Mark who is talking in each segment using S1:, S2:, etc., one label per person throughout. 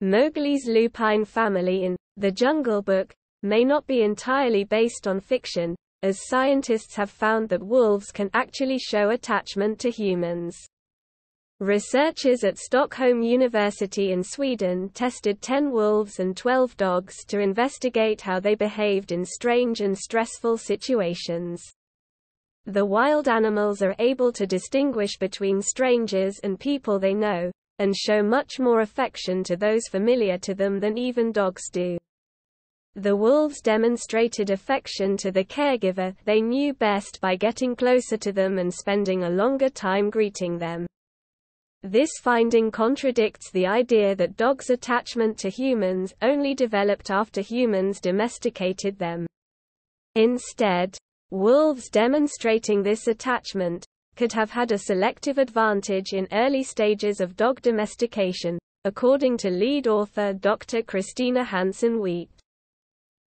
S1: Mowgli's lupine family in The Jungle Book may not be entirely based on fiction, as scientists have found that wolves can actually show attachment to humans. Researchers at Stockholm University in Sweden tested 10 wolves and 12 dogs to investigate how they behaved in strange and stressful situations. The wild animals are able to distinguish between strangers and people they know, and show much more affection to those familiar to them than even dogs do. The wolves demonstrated affection to the caregiver they knew best by getting closer to them and spending a longer time greeting them. This finding contradicts the idea that dogs' attachment to humans only developed after humans domesticated them. Instead, wolves demonstrating this attachment could have had a selective advantage in early stages of dog domestication, according to lead author Dr. Christina Hansen-Wheat.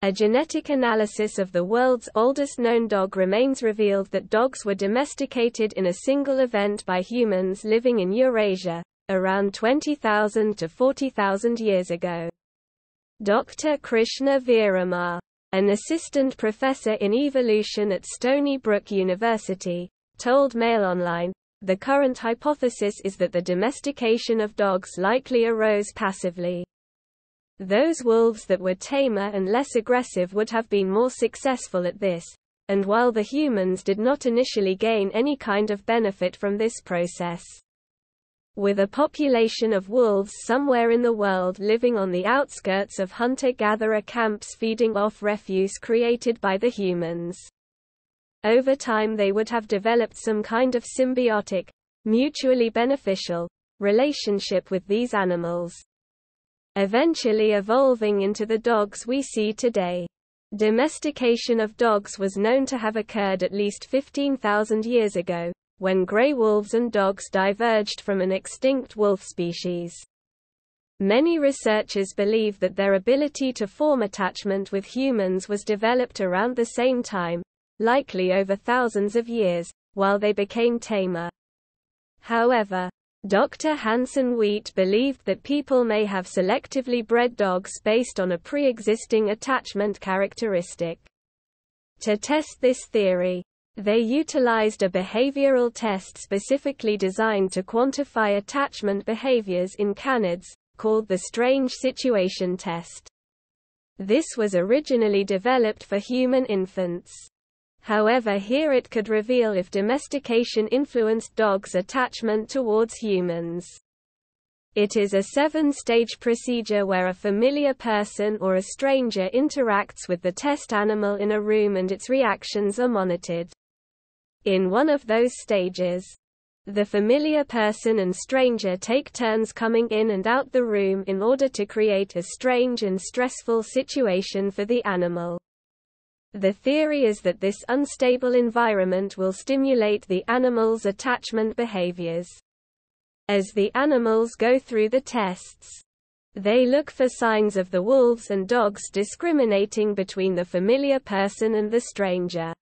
S1: A genetic analysis of the world's oldest known dog remains revealed that dogs were domesticated in a single event by humans living in Eurasia, around 20,000 to 40,000 years ago. Dr. Krishna Veeramar, an assistant professor in evolution at Stony Brook University, told Mail Online, "The current hypothesis is that the domestication of dogs likely arose passively. Those wolves that were tamer and less aggressive would have been more successful at this, and while the humans did not initially gain any kind of benefit from this process. With a population of wolves somewhere in the world living on the outskirts of hunter-gatherer camps feeding off refuse created by the humans. Over time they would have developed some kind of symbiotic, mutually beneficial, relationship with these animals, eventually evolving into the dogs we see today. Domestication of dogs was known to have occurred at least 15,000 years ago, when gray wolves and dogs diverged from an extinct wolf species. Many researchers believe that their ability to form attachment with humans was developed around the same time, likely over thousands of years, while they became tamer. However, Dr. Hansen-Wheat believed that people may have selectively bred dogs based on a pre-existing attachment characteristic. To test this theory, they utilized a behavioral test specifically designed to quantify attachment behaviors in canids, called the Strange Situation Test. This was originally developed for human infants. However, here it could reveal if domestication influenced dogs' attachment towards humans. It is a 7-stage procedure where a familiar person or a stranger interacts with the test animal in a room and its reactions are monitored. In one of those stages, the familiar person and stranger take turns coming in and out the room in order to create a strange and stressful situation for the animal. The theory is that this unstable environment will stimulate the animal's attachment behaviors. As the animals go through the tests, they look for signs of the wolves and dogs discriminating between the familiar person and the stranger.